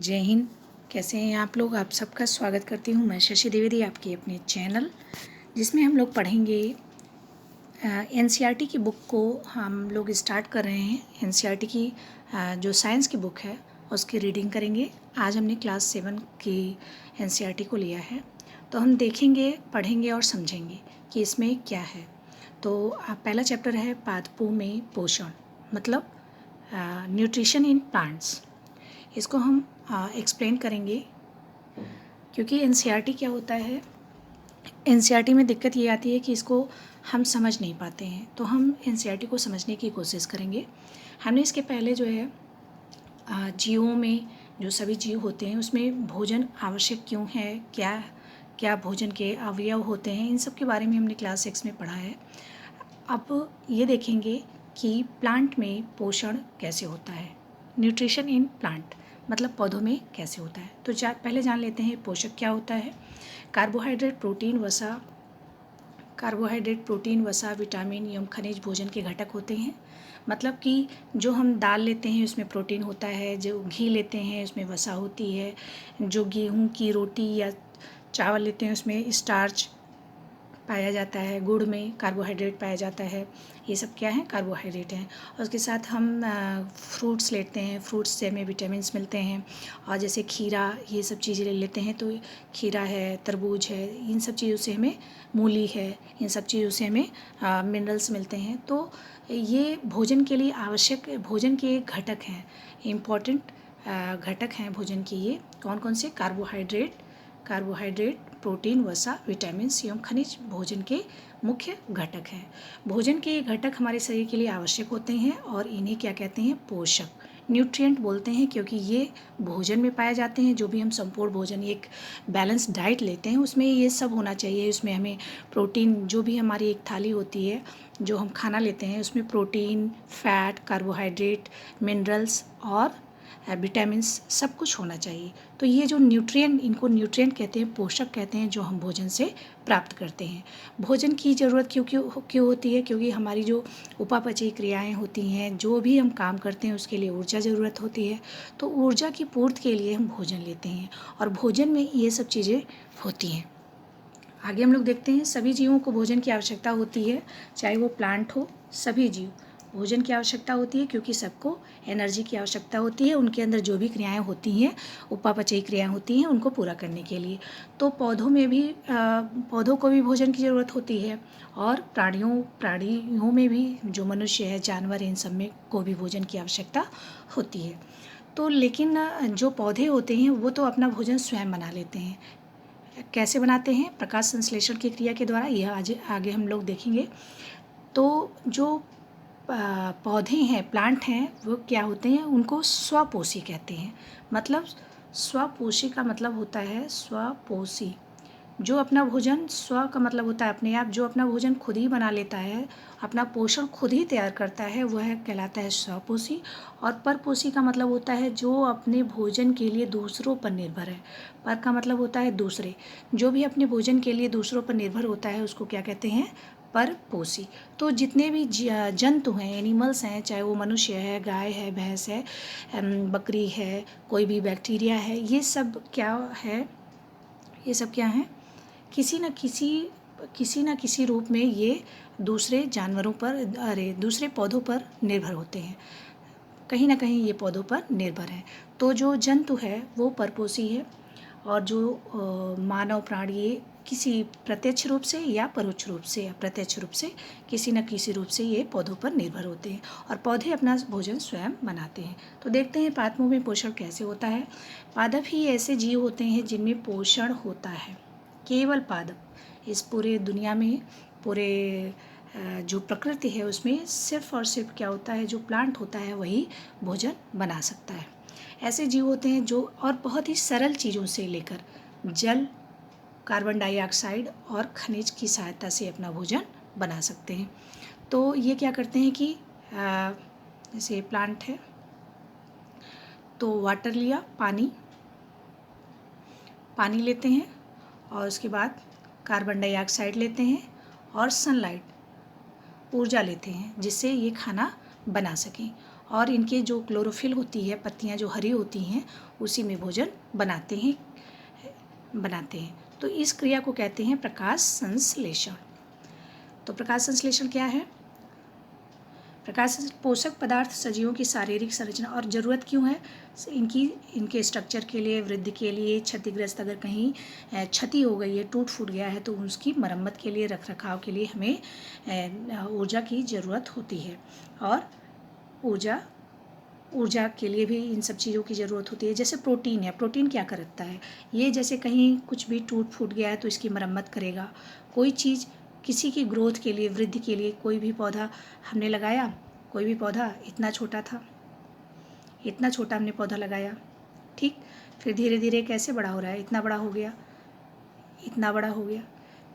जय हिंद। कैसे हैं आप लोग? आप सबका स्वागत करती हूँ मैं शशि द्विवेदी, आपके अपने चैनल, जिसमें हम लोग पढ़ेंगे एनसीईआरटी की बुक को हम लोग स्टार्ट कर रहे हैं। एनसीईआरटी की जो साइंस की बुक है उसकी रीडिंग करेंगे। आज हमने क्लास 7 की एनसीईआरटी को लिया है, तो हम देखेंगे, पढ़ेंगे और समझेंगे कि इसमें क्या है। तो पहला चैप्टर है पादपों में पोषण, मतलब न्यूट्रिशन इन प्लांट्स। इसको हम एक्सप्लेन करेंगे, क्योंकि एनसीईआरटी क्या होता है, एनसीईआरटी में दिक्कत ये आती है कि इसको हम समझ नहीं पाते हैं। तो हम एनसीईआरटी को समझने की कोशिश करेंगे। हमने इसके पहले जो है जीवों में, जो सभी जीव होते हैं उसमें भोजन आवश्यक क्यों है, क्या क्या भोजन के अवयव होते हैं, इन सब के बारे में हमने क्लास 6 में पढ़ा है। अब ये देखेंगे कि प्लांट में पोषण कैसे होता है, न्यूट्रिशन इन प्लांट मतलब पौधों में कैसे होता है। तो पहले जान लेते हैं पोषक क्या होता है। कार्बोहाइड्रेट, प्रोटीन, वसा, विटामिन एवं खनिज भोजन के घटक होते हैं। मतलब कि जो हम दाल लेते हैं उसमें प्रोटीन होता है, जो घी लेते हैं उसमें वसा होती है, जो गेहूं की रोटी या चावल लेते हैं उसमें स्टार्च पाया जाता है, गुड़ में कार्बोहाइड्रेट पाया जाता है। ये सब क्या है? कार्बोहाइड्रेट हैं। और उसके साथ हम फ्रूट्स लेते हैं, फ्रूट्स से हमें विटामिन्स मिलते हैं। और जैसे खीरा, ये सब चीज़ें ले लेते हैं तो खीरा है, तरबूज है, इन सब चीज़ों से हमें, मूली है, इन सब चीज़ों से हमें मिनरल्स मिलते हैं। तो ये भोजन के लिए आवश्यक भोजन के एक घटक हैं, इम्पॉर्टेंट घटक हैं भोजन के। ये कौन कौन से? कार्बोहाइड्रेट, प्रोटीन, वसा, विटामिन्स एवं खनिज भोजन के मुख्य घटक हैं। भोजन के घटक हमारे शरीर के लिए आवश्यक होते हैं और इन्हें क्या कहते हैं? पोषक, न्यूट्रिएंट बोलते हैं, क्योंकि ये भोजन में पाए जाते हैं। जो भी हम संपूर्ण भोजन, एक बैलेंस डाइट लेते हैं उसमें ये सब होना चाहिए। उसमें हमें प्रोटीन, जो भी हमारी एक थाली होती है, जो हम खाना लेते हैं उसमें प्रोटीन, फैट, कार्बोहाइड्रेट, मिनरल्स और विटामिन्स सब कुछ होना चाहिए। तो ये जो न्यूट्रिएंट, इनको न्यूट्रिएंट कहते हैं, पोषक कहते हैं, जो हम भोजन से प्राप्त करते हैं। भोजन की ज़रूरत क्यों होती है? क्योंकि हमारी जो उपापचयी क्रियाएं होती हैं, जो भी हम काम करते हैं उसके लिए ऊर्जा ज़रूरत होती है। तो ऊर्जा की पूर्ति के लिए हम भोजन लेते हैं और भोजन में ये सब चीज़ें होती हैं। आगे हम लोग देखते हैं, सभी जीवों को भोजन की आवश्यकता होती है, चाहे वो प्लांट हो, सभी जीव भोजन की आवश्यकता होती है, क्योंकि सबको एनर्जी की आवश्यकता होती है। उनके अंदर जो भी क्रियाएं होती हैं, उपापचयी क्रियाएं होती हैं, उनको पूरा करने के लिए। तो पौधों को भी भोजन की ज़रूरत होती है, और प्राणियों में भी, जो मनुष्य है, जानवर, इन सब में को भी भोजन की आवश्यकता होती है। तो लेकिन जो पौधे होते हैं वो तो अपना भोजन स्वयं बना लेते हैं। कैसे बनाते हैं? प्रकाश संश्लेषण की क्रिया के द्वारा। यह आज आगे हम लोग देखेंगे। तो जो पौधे हैं, प्लांट हैं, वो क्या होते हैं? उनको स्वपोषी कहते हैं। मतलब स्वपोषी का मतलब होता है स्वपोषी, जो अपना भोजन, स्व का मतलब होता है अपने आप, जो अपना भोजन खुद ही बना लेता है, अपना पोषण खुद ही तैयार करता है, वह कहलाता है स्वपोषी। और परपोषी का मतलब होता है जो अपने भोजन के लिए दूसरों पर निर्भर है। पर का मतलब होता है दूसरे, जो भी अपने भोजन के लिए दूसरों पर निर्भर होता है उसको क्या कहते हैं? परपोषी। तो जितने भी जंतु हैं, एनिमल्स हैं, चाहे वो मनुष्य है, गाय है, भैंस है, बकरी है, कोई भी बैक्टीरिया है, ये सब क्या है? ये सब क्या है? किसी न किसी रूप में ये दूसरे जानवरों पर, दूसरे पौधों पर निर्भर होते हैं। कहीं ना कहीं ये पौधों पर निर्भर हैं। तो जो जंतु है वो परपोषी है, और जो मानव प्राणी, ये किसी प्रत्यक्ष रूप से या परोक्ष रूप से, या प्रत्यक्ष रूप से, किसी न किसी रूप से ये पौधों पर निर्भर होते हैं, और पौधे अपना भोजन स्वयं बनाते हैं। तो देखते हैं पादपों में पोषण कैसे होता है। पादप ही ऐसे जीव होते हैं जिनमें पोषण होता है। केवल पादप इस पूरे दुनिया में, पूरे जो प्रकृति है उसमें सिर्फ और सिर्फ क्या होता है? जो प्लांट होता है वही भोजन बना सकता है। ऐसे जीव होते हैं जो, और बहुत ही सरल चीज़ों से लेकर जल, कार्बन डाइऑक्साइड और खनिज की सहायता से अपना भोजन बना सकते हैं। तो ये क्या करते हैं कि जैसे प्लांट है तो वाटर लिया, पानी लेते हैं, और उसके बाद कार्बन डाइऑक्साइड लेते हैं, और सनलाइट, ऊर्जा लेते हैं, जिससे ये खाना बना सकें। और इनके जो क्लोरोफिल होती है, पत्तियां जो हरी होती हैं, उसी में भोजन बनाते हैं। तो इस क्रिया को कहते हैं प्रकाश संश्लेषण। तो प्रकाश संश्लेषण क्या है? प्रकाश पोषक पदार्थ सजीवों की शारीरिक संरचना और ज़रूरत क्यों है इनके स्ट्रक्चर के लिए, वृद्धि के लिए, क्षतिग्रस्त अगर कहीं क्षति हो गई है, टूट फूट गया है तो उसकी मरम्मत के लिए, रख रखाव के लिए हमें ऊर्जा की ज़रूरत होती है। और ऊर्जा के लिए भी इन सब चीज़ों की ज़रूरत होती है। जैसे प्रोटीन है, प्रोटीन क्या करता है? ये जैसे कहीं कुछ भी टूट फूट गया है तो इसकी मरम्मत करेगा। कोई चीज़ किसी की ग्रोथ के लिए, वृद्धि के लिए, कोई भी पौधा हमने लगाया, कोई भी पौधा इतना छोटा था, इतना छोटा हमने पौधा लगाया, ठीक, फिर धीरे धीरे कैसे बड़ा हो रहा है, इतना बड़ा हो गया, इतना बड़ा हो गया।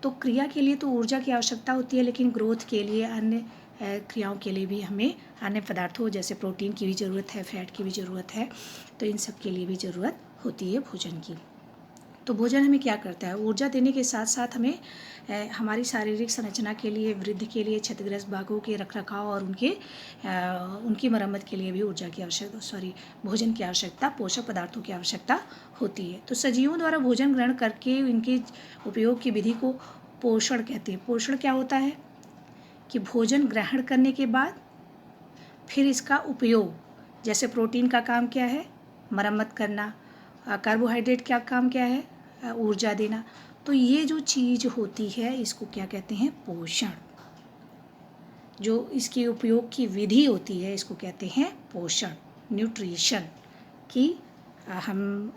तो क्रिया के लिए तो ऊर्जा की आवश्यकता होती है, लेकिन ग्रोथ के लिए, अन्य क्रियाओं के लिए भी हमें अन्य पदार्थों जैसे प्रोटीन की भी ज़रूरत है, फैट की भी ज़रूरत है। तो इन सब के लिए भी ज़रूरत होती है भोजन की। तो भोजन हमें क्या करता है? ऊर्जा देने के साथ साथ हमें हमारी शारीरिक संरचना के लिए, वृद्धि के लिए, क्षतिग्रस्त भागों के रखरखाव और उनकी मरम्मत के लिए भी भोजन की आवश्यकता, पोषक पदार्थों की आवश्यकता होती है। तो सजीवों द्वारा भोजन ग्रहण करके इनके उपयोग की विधि को पोषण कहते हैं। पोषण क्या होता है कि भोजन ग्रहण करने के बाद फिर इसका उपयोग, जैसे प्रोटीन का काम क्या है? मरम्मत करना। कार्बोहाइड्रेट का काम क्या है? ऊर्जा देना। तो ये जो चीज़ होती है इसको क्या कहते हैं? पोषण। जो इसके उपयोग की विधि होती है इसको कहते हैं पोषण, न्यूट्रिशन। कि हम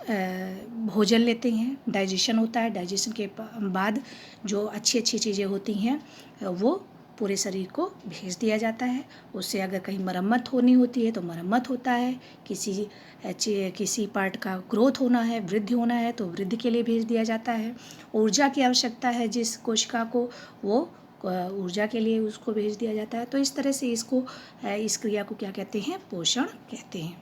भोजन लेते हैं, डाइजेशन होता है, डाइजेशन के बाद जो अच्छी अच्छी चीज़ें होती हैं वो पूरे शरीर को भेज दिया जाता है। उससे अगर कहीं मरम्मत होनी होती है तो मरम्मत होता है, किसी पार्ट का ग्रोथ होना है, वृद्धि होना है तो वृद्धि के लिए भेज दिया जाता है। ऊर्जा की आवश्यकता है जिस कोशिका को, वो ऊर्जा के लिए उसको भेज दिया जाता है। तो इस तरह से इस क्रिया को क्या कहते हैं? पोषण कहते हैं।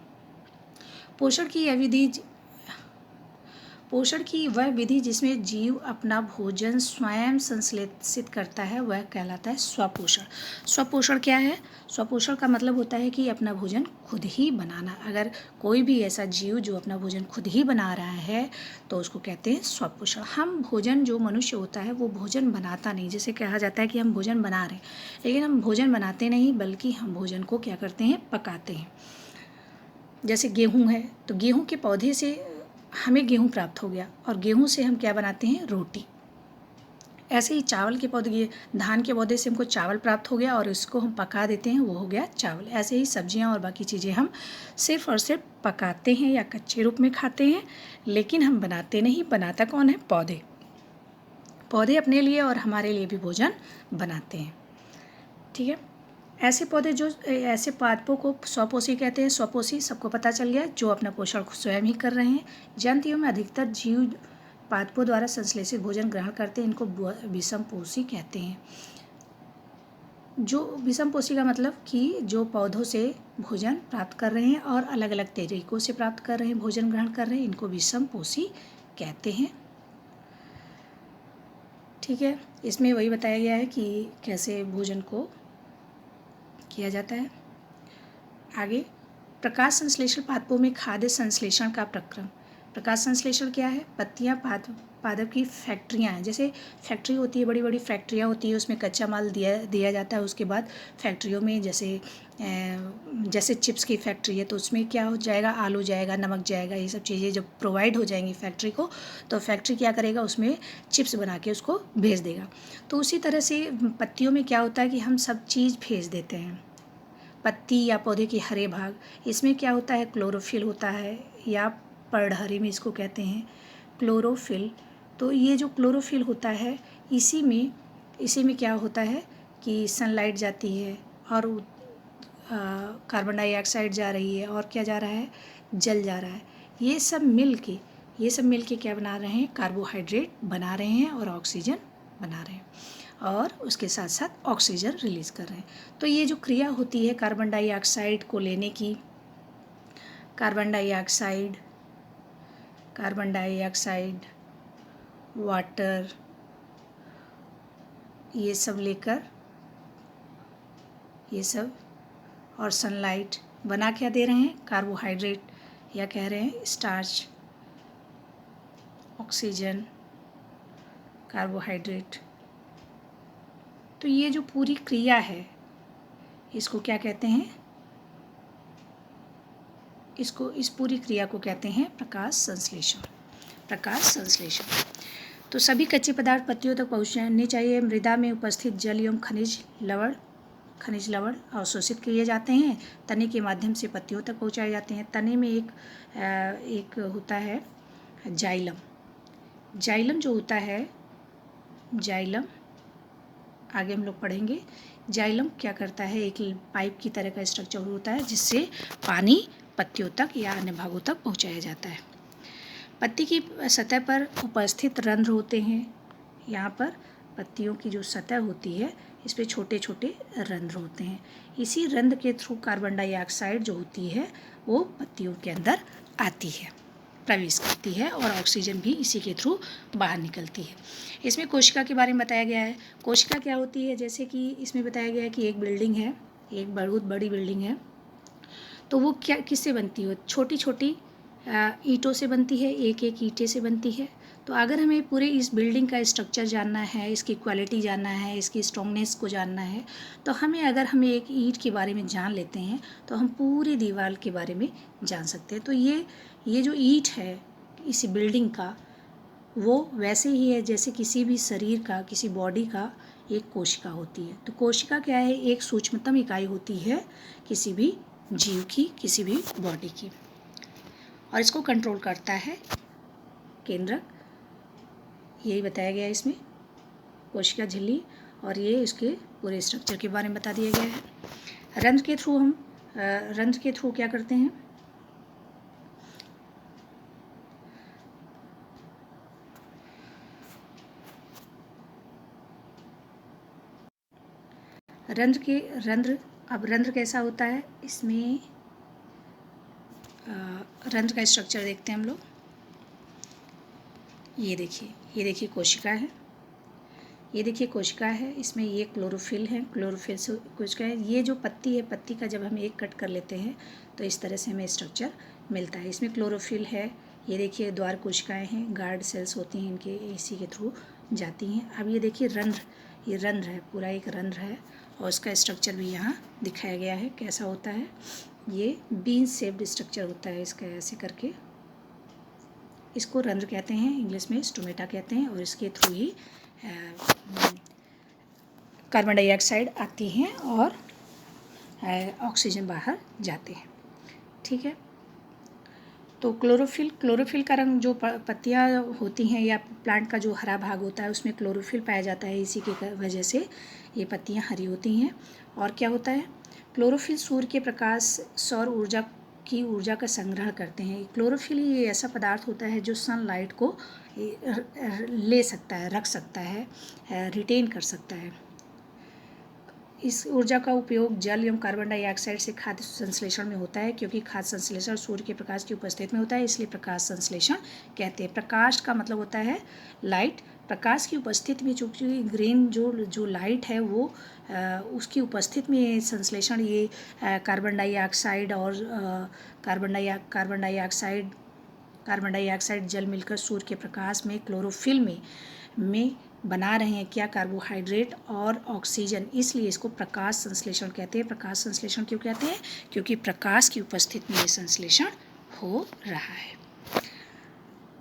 पोषण की वह विधि जिसमें जीव अपना भोजन स्वयं संश्लेषित करता है वह कहलाता है स्वपोषण। स्वपोषण क्या है? स्वपोषण का मतलब होता है कि अपना भोजन खुद ही बनाना। अगर कोई भी ऐसा जीव जो अपना भोजन खुद ही बना रहा है तो उसको कहते हैं स्वपोषण। जो मनुष्य होता है वो भोजन बनाता नहीं। जैसे कहा जाता है कि हम भोजन बना रहे हैं, लेकिन हम भोजन बनाते नहीं बल्कि हम भोजन को क्या करते हैं? पकाते हैं। जैसे गेहूँ है तो गेहूँ के पौधे से हमें गेहूँ प्राप्त हो गया और गेहूँ से हम क्या बनाते हैं? रोटी। ऐसे ही चावल के पौधे, धान के पौधे से हमको चावल प्राप्त हो गया और इसको हम पका देते हैं, वो हो गया चावल। ऐसे ही सब्जियां और बाकी चीज़ें हम सिर्फ और सिर्फ पकाते हैं या कच्चे रूप में खाते हैं, लेकिन हम बनाते नहीं। बनाता कौन है? पौधे अपने लिए और हमारे लिए भी भोजन बनाते हैं। ठीक है। ऐसे पादपों को स्वपोषी कहते हैं। स्वपोषी सबको पता चल गया, जो अपना पोषण स्वयं ही कर रहे हैं। जंतुओं में अधिकतर जीव पादपों द्वारा संश्लेषित भोजन ग्रहण करते हैं, इनको विषमपोषी कहते हैं। जो विषमपोषी का मतलब कि जो पौधों से भोजन प्राप्त कर रहे हैं और अलग अलग तरीकों से प्राप्त कर रहे हैं, भोजन ग्रहण कर रहे हैं, इनको विषमपोषी कहते हैं। ठीक है। इसमें वही बताया गया है कि कैसे भोजन को किया जाता है। आगे, प्रकाश संश्लेषण पादपों में खाद्य संश्लेषण का प्रक्रम। प्रकाश संश्लेषण क्या है? पत्तियां पादप की फैक्ट्रियां हैं। जैसे फैक्ट्री होती है, बड़ी बड़ी फैक्ट्रियां होती है, उसमें कच्चा माल दिया जाता है। उसके बाद फैक्ट्रियों में जैसे चिप्स की फैक्ट्री है तो उसमें क्या हो जाएगा? आलू जाएगा, नमक जाएगा, ये सब चीज़ें जब प्रोवाइड हो जाएंगी फैक्ट्री को तो फैक्ट्री क्या करेगा? उसमें चिप्स बना के उसको भेज देगा। तो उसी तरह से पत्तियों में क्या होता है कि हम सब चीज़ भेज देते हैं। पत्ती या पौधे के हरे भाग, इसमें क्या होता है? क्लोरोफिल होता है, या पर्णहरी में इसको कहते हैं क्लोरोफिल। तो ये जो क्लोरोफिल होता है इसी में क्या होता है कि सनलाइट जाती है और कार्बन डाइऑक्साइड जा रही है और क्या जा रहा है? जल जा रहा है। ये सब मिल के क्या बना रहे हैं? कार्बोहाइड्रेट बना रहे हैं और ऑक्सीजन बना रहे हैं और उसके साथ साथ ऑक्सीजन रिलीज़ कर रहे हैं। तो ये जो क्रिया होती है कार्बन डाइऑक्साइड को लेने की, कार्बन डाइऑक्साइड, वाटर, ये सब लेकर, ये सब और सनलाइट बना क्या दे रहे हैं? कार्बोहाइड्रेट। या कह रहे हैं स्टार्च, ऑक्सीजन, कार्बोहाइड्रेट। तो ये जो पूरी क्रिया है इसको क्या कहते हैं? इस पूरी क्रिया को कहते हैं प्रकाश संश्लेषण। प्रकाश संश्लेषण। तो सभी कच्चे पदार्थ पत्तियों तक पहुँचने चाहिए। मृदा में उपस्थित जल एवं खनिज लवण अवशोषित किए जाते हैं, तने के माध्यम से पत्तियों तक पहुँचाए जाते हैं। तने में एक होता है जाइलम। जाइलम जो होता है, जाइलम आगे हम लोग पढ़ेंगे। जाइलम क्या करता है? एक पाइप की तरह का स्ट्रक्चर होता है जिससे पानी पत्तियों तक या अन्य भागों तक पहुंचाया जाता है। पत्ती की सतह पर उपस्थित रंध्र होते हैं। यहाँ पर पत्तियों की जो सतह होती है इस पर छोटे छोटे रंध्र होते हैं। इसी रंध्र के थ्रू कार्बन डाइऑक्साइड जो होती है वो पत्तियों के अंदर आती है, प्रवेश करती है, और ऑक्सीजन भी इसी के थ्रू बाहर निकलती है। इसमें कोशिका के बारे में बताया गया है। कोशिका क्या होती है? जैसे कि इसमें बताया गया है कि एक बिल्डिंग है, एक बहुत बड़ी बिल्डिंग है, तो वो क्या किससे बनती है? छोटी छोटी ईंटों से बनती है, एक एक ईंटें से बनती है। तो अगर हमें पूरे इस बिल्डिंग का स्ट्रक्चर जानना है, इसकी क्वालिटी जानना है, इसकी स्ट्रॉन्गनेस को जानना है, तो अगर हमें एक ईंट के बारे में जान लेते हैं तो हम पूरी दीवार के बारे में जान सकते हैं। तो ये जो ईंट है इस बिल्डिंग का, वो वैसे ही है जैसे किसी भी शरीर का, किसी बॉडी का एक कोशिका होती है। तो कोशिका क्या है? एक सूक्ष्मतम इकाई होती है किसी भी जीव की, किसी भी बॉडी की, और इसको कंट्रोल करता है केंद्रक। यही बताया गया है इसमें, कोशिका झिल्ली, और ये इसके पूरे स्ट्रक्चर के बारे में बता दिया गया है। रंध्र के थ्रू क्या करते हैं? रंध्र कैसा होता है? इसमें रंध्र का स्ट्रक्चर देखते हैं हम लोग। ये देखिए कोशिका है, ये देखिए कोशिका है, इसमें ये क्लोरोफिल है, क्लोरोफिल से कोशिका है। ये जो पत्ती है, पत्ती का जब हम एक कट कर लेते हैं तो इस तरह से हमें स्ट्रक्चर मिलता है। इसमें क्लोरोफिल है। ये देखिए द्वार कोशिकाएं हैं, गार्ड सेल्स होती हैं, इनके इसी के थ्रू जाती हैं। अब ये देखिए रंध्र, ये रंध्र है, पूरा एक रंध्र है, और उसका स्ट्रक्चर भी यहाँ दिखाया गया है कैसा होता है। ये बीन शेप्ड स्ट्रक्चर होता है इसका, ऐसे करके। इसको रंध्र कहते हैं, इंग्लिश में स्टोमेटा कहते हैं, और इसके थ्रू ही कार्बन डाइऑक्साइड आती हैं और ऑक्सीजन बाहर जाते हैं। ठीक है। तो क्लोरोफिल का रंग, जो पत्तियां होती हैं या प्लांट का जो हरा भाग होता है उसमें क्लोरोफिल पाया जाता है, इसी की वजह से ये पत्तियां हरी होती हैं। और क्या होता है? क्लोरोफिल सूर्य के प्रकाश, सौर ऊर्जा का संग्रहण करते हैं। क्लोरोफिल ये ऐसा पदार्थ होता है जो सनलाइट को ले सकता है, रख सकता है, रिटेन कर सकता है। इस ऊर्जा का उपयोग जल एवं कार्बन डाइऑक्साइड से खाद्य संश्लेषण में होता है, क्योंकि खाद्य संश्लेषण सूर्य के प्रकाश की उपस्थिति में होता है, इसलिए प्रकाश संश्लेषण कहते हैं। प्रकाश का मतलब होता है लाइट। प्रकाश की उपस्थिति में चूँकि ग्रीन जो लाइट है वो उसकी उपस्थिति में संश्लेषण, ये कार्बन डाइऑक्साइड जल मिलकर सूर्य के प्रकाश में क्लोरोफिल में बना रहे हैं क्या? कार्बोहाइड्रेट और ऑक्सीजन, इसलिए इसको प्रकाश संश्लेषण कहते हैं। प्रकाश संश्लेषण क्यों कहते हैं? क्योंकि प्रकाश की उपस्थिति में ये संश्लेषण हो रहा है।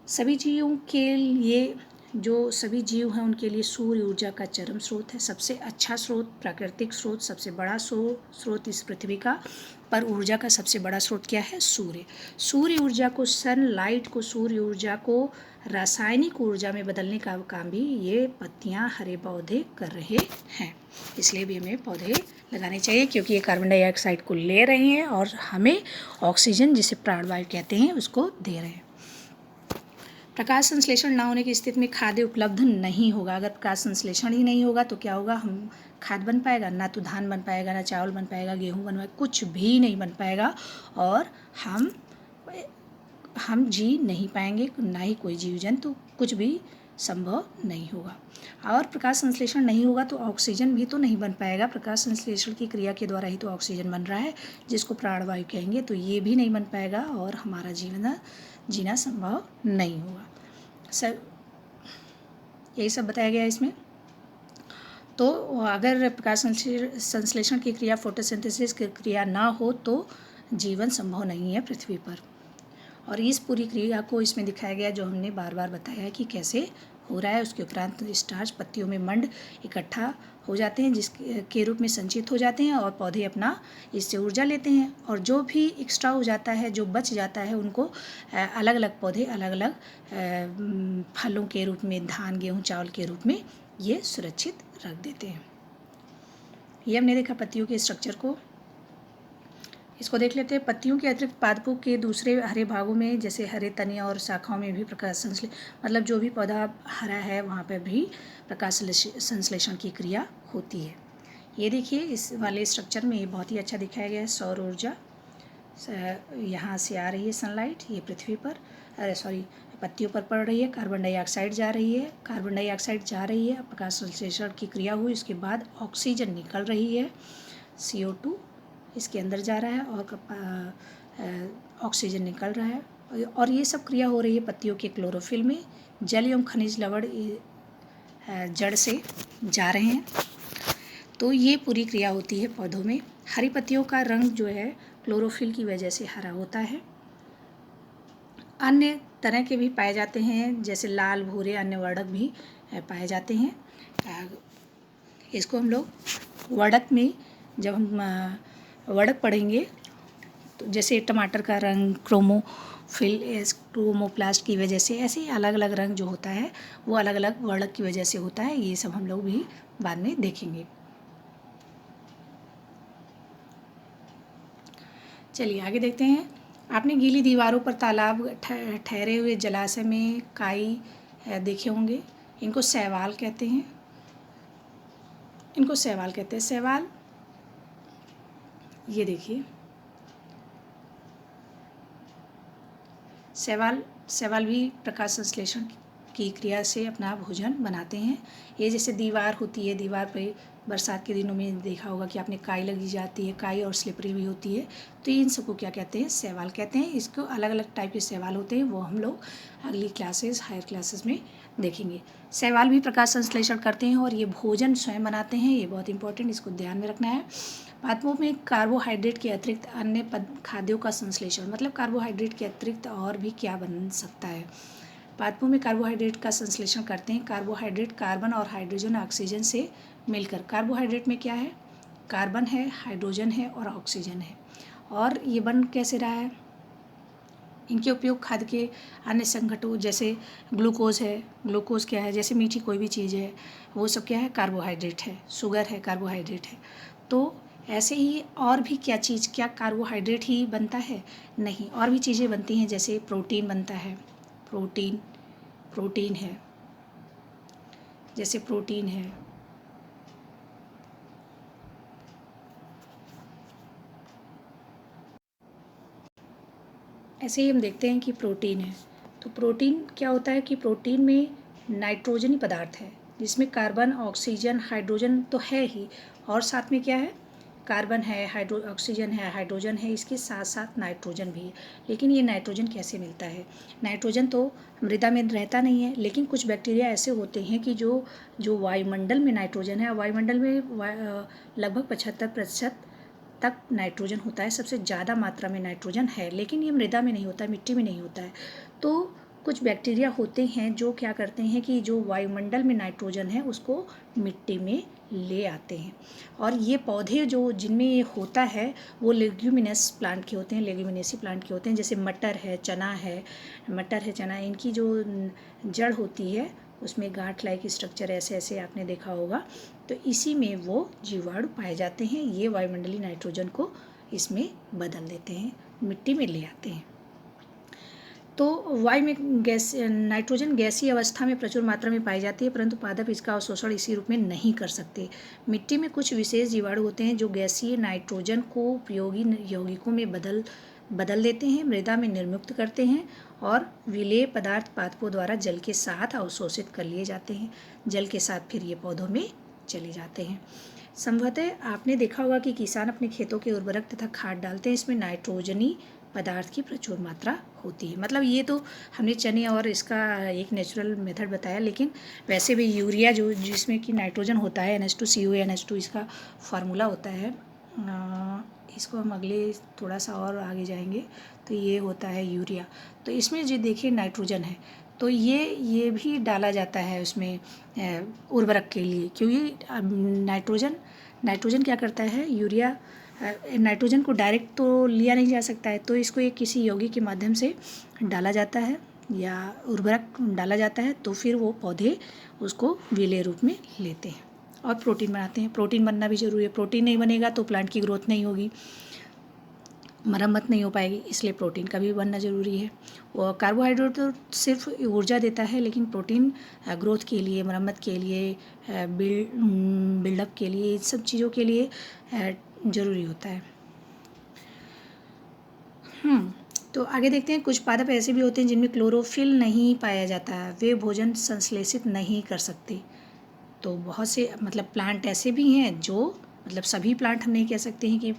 सभी जीवों के लिए, जो सभी जीव हैं उनके लिए सूर्य ऊर्जा का चरम स्रोत है, सबसे अच्छा स्रोत, प्राकृतिक स्रोत, सबसे बड़ा स्रोत इस पृथ्वी का। पर ऊर्जा का सबसे बड़ा स्रोत क्या है? सूर्य ऊर्जा को, सनलाइट को, सूर्य ऊर्जा को रासायनिक ऊर्जा में बदलने का काम भी ये पत्तियां, हरे पौधे कर रहे हैं। इसलिए भी हमें पौधे लगाने चाहिए, क्योंकि ये कार्बन डाइऑक्साइड को ले रहे हैं और हमें ऑक्सीजन, जिसे प्राणवायु कहते हैं, उसको दे रहे हैं। प्रकाश संश्लेषण ना होने की स्थिति में खाद्य उपलब्ध नहीं होगा। अगर प्रकाश संश्लेषण ही नहीं होगा तो क्या होगा? हम खाद बन पाएगा? ना तो धान बन पाएगा, ना चावल बन पाएगा, गेहूँ बन पाएगा, कुछ भी नहीं बन पाएगा, और हम जी नहीं पाएंगे, ना ही कोई जीव जंतु, कुछ भी संभव नहीं होगा। और प्रकाश संश्लेषण नहीं होगा तो ऑक्सीजन भी तो नहीं बन पाएगा। प्रकाश संश्लेषण की क्रिया के द्वारा ही तो ऑक्सीजन बन रहा है, जिसको प्राणवायु कहेंगे, तो ये भी नहीं बन पाएगा और हमारा जीवन जीना संभव नहीं होगा। सर यही सब बताया गया है इसमें। तो अगर प्रकाश संश्लेषण की क्रिया, फोटोसिंथेसिस की क्रिया ना हो तो जीवन संभव नहीं है पृथ्वी पर। और इस पूरी क्रिया को इसमें दिखाया गया जो हमने बार बार बताया है कि कैसे हो रहा है। उसके उपरांत स्टार्च पत्तियों में मंड इकट्ठा हो जाते हैं, जिसके रूप में संचित हो जाते हैं और पौधे अपना इससे ऊर्जा लेते हैं। और जो भी एक्स्ट्रा हो जाता है, जो बच जाता है, उनको अलग अलग पौधे अलग अलग फलों के रूप में, धान, गेहूँ, चावल के रूप में ये सुरक्षित रख देते हैं। ये हमने देखा पत्तियों के स्ट्रक्चर को। इसको देख लेते हैं। पत्तियों के अतिरिक्त पादपों के दूसरे हरे भागों में, जैसे हरे तने और शाखाओं में भी प्रकाश संश्लेषण, मतलब जो भी पौधा हरा है वहाँ पर भी प्रकाश संश्लेषण की क्रिया होती है। ये देखिए इस वाले स्ट्रक्चर में ये बहुत ही अच्छा दिखाया गया है। सौर ऊर्जा यहाँ से आ रही है सनलाइट, ये पृथ्वी पर पत्तियों पर पड़ रही है। कार्बन डाइऑक्साइड जा रही है, कार्बन डाइऑक्साइड जा रही है, प्रकाश संश्लेषण की क्रिया हुई, उसके बाद ऑक्सीजन निकल रही है, CO2 इसके अंदर जा रहा है और ऑक्सीजन निकल रहा है। और ये सब क्रिया हो रही है पत्तियों के क्लोरोफिल में। जल एवं खनिज लवण जड़ से जा रहे हैं। तो ये पूरी क्रिया होती है पौधों में। हरी पत्तियों का रंग जो है क्लोरोफिल की वजह से हरा होता है। अन्य तरह के भी पाए जाते हैं, जैसे लाल, भूरे, अन्य वर्णक भी पाए जाते हैं। इसको हम लोग वर्णक में, जब हम वर्णक पढ़ेंगे तो जैसे टमाटर का रंग क्रोमोप्लास्ट की वजह से, ऐसे ही अलग अलग रंग जो होता है वो अलग अलग वर्णक की वजह से होता है। ये सब हम लोग भी बाद में देखेंगे। चलिए आगे देखते हैं। आपने गीली दीवारों पर तालाब, ठहरे हुए जलाशय में काई देखे होंगे। इनको शैवाल कहते हैं। शैवाल ये देखिए, शैवाल भी प्रकाश संश्लेषण की क्रिया से अपना भोजन बनाते हैं। ये जैसे दीवार होती है, दीवार पे बरसात के दिनों में देखा होगा कि आपने काई लगी जाती है, काई और स्लिपरी भी होती है। तो इन सबको क्या कहते हैं? शैवाल कहते हैं। इसको अलग अलग टाइप के शैवाल होते हैं, वो हम लोग अगली क्लासेस, हायर क्लासेस में देखेंगे। शैवाल भी प्रकाश संश्लेषण करते हैं और ये भोजन स्वयं बनाते हैं। ये बहुत इंपॉर्टेंट, इसको ध्यान में रखना है। पादपों में कार्बोहाइड्रेट के अतिरिक्त अन्य खाद्यों का संश्लेषण, मतलब कार्बोहाइड्रेट के अतिरिक्त और भी क्या बन सकता है। पादपों में कार्बोहाइड्रेट का संश्लेषण करते हैं। कार्बोहाइड्रेट कार्बन और हाइड्रोजन ऑक्सीजन से मिलकर, कार्बोहाइड्रेट में क्या है? कार्बन है, हाइड्रोजन है और ऑक्सीजन है। और ये बन कैसे रहा है? इनके उपयोग खाद्य के अन्य संघटकों, जैसे ग्लूकोज है। ग्लूकोज क्या है? जैसे मीठी कोई भी चीज़ है, वो सब क्या है? कार्बोहाइड्रेट है। शुगर है, कार्बोहाइड्रेट है। तो ऐसे ही और भी क्या कार्बोहाइड्रेट ही बनता है? नहीं, और भी चीज़ें बनती हैं, जैसे प्रोटीन बनता है। प्रोटीन है, जैसे प्रोटीन है। ऐसे ही हम देखते हैं कि प्रोटीन है। तो प्रोटीन क्या होता है कि प्रोटीन में नाइट्रोजनी पदार्थ है, जिसमें कार्बन, ऑक्सीजन, हाइड्रोजन तो है ही, और साथ में क्या है? कार्बन है, ऑक्सीजन है, हाइड्रोजन है, इसके साथ साथ नाइट्रोजन भी है। लेकिन ये नाइट्रोजन कैसे मिलता है? नाइट्रोजन तो मृदा में रहता नहीं है, लेकिन कुछ बैक्टीरिया ऐसे होते हैं कि जो वायुमंडल में नाइट्रोजन है, वायुमंडल में लगभग 75% तक नाइट्रोजन होता है। सबसे ज़्यादा मात्रा में नाइट्रोजन है, लेकिन ये मृदा में नहीं होता है, मिट्टी में नहीं होता है। तो कुछ बैक्टीरिया होते हैं जो क्या करते हैं कि जो वायुमंडल में नाइट्रोजन है उसको मिट्टी में ले आते हैं। और ये पौधे जो जिनमें ये होता है वो लेग्यूमिनस प्लांट के होते हैं, लेग्यूमिनेसी प्लांट के होते हैं। जैसे मटर है, चना, इनकी जो जड़ होती है उसमें गांठ लाइक स्ट्रक्चर ऐसे आपने देखा होगा। तो इसी में वो जीवाणु पाए जाते हैं। ये वायुमंडलीय नाइट्रोजन को इसमें बदल देते हैं, मिट्टी में ले आते हैं। तो वायु में नाइट्रोजन गैसीय अवस्था में प्रचुर मात्रा में पाई जाती है, परंतु पादप इसका अवशोषण इसी रूप में नहीं कर सकते। मिट्टी में कुछ विशेष जीवाणु होते हैं जो गैसीय नाइट्रोजन को उपयोगी यौगिकों में बदल देते हैं, मृदा में निर्मुक्त करते हैं और विलेय पदार्थ पादपों द्वारा जल के साथ अवशोषित कर लिए जाते हैं। जल के साथ फिर ये पौधों में चले जाते हैं। संभवतः आपने देखा होगा कि किसान अपने खेतों के उर्वरक तथा खाद डालते हैं, इसमें नाइट्रोजनी पदार्थ की प्रचुर मात्रा होती है। मतलब ये तो हमने चने और इसका एक नेचुरल मेथड बताया, लेकिन वैसे भी यूरिया जो जिसमें कि नाइट्रोजन होता है NH2CO NH2 इसका फार्मूला होता है। इसको हम अगले थोड़ा सा और आगे जाएंगे तो ये होता है यूरिया। तो इसमें जो देखिए नाइट्रोजन है, तो ये भी डाला जाता है उसमें उर्वरक के लिए, क्योंकि नाइट्रोजन क्या करता है, यूरिया नाइट्रोजन को डायरेक्ट तो लिया नहीं जा सकता है, तो इसको एक किसी यौगिक के माध्यम से डाला जाता है या उर्वरक डाला जाता है, तो फिर वो पौधे उसको विलेय रूप में लेते हैं और प्रोटीन बनाते हैं। प्रोटीन बनना भी ज़रूरी है, प्रोटीन नहीं बनेगा तो प्लांट की ग्रोथ नहीं होगी, मरम्मत नहीं हो पाएगी, इसलिए प्रोटीन का भी बनना ज़रूरी है। और कार्बोहाइड्रेट तो सिर्फ ऊर्जा देता है, लेकिन प्रोटीन ग्रोथ के लिए, मरम्मत के लिए, बिल्डअप के लिए, इन सब चीज़ों के लिए ज़रूरी होता है। तो आगे देखते हैं, कुछ पादप ऐसे भी होते हैं जिनमें क्लोरोफिल नहीं पाया जाता है, वे भोजन संश्लेषित नहीं कर सकते। तो बहुत से मतलब प्लांट ऐसे भी हैं जो, मतलब सभी प्लांट हम नहीं कह सकते हैं कि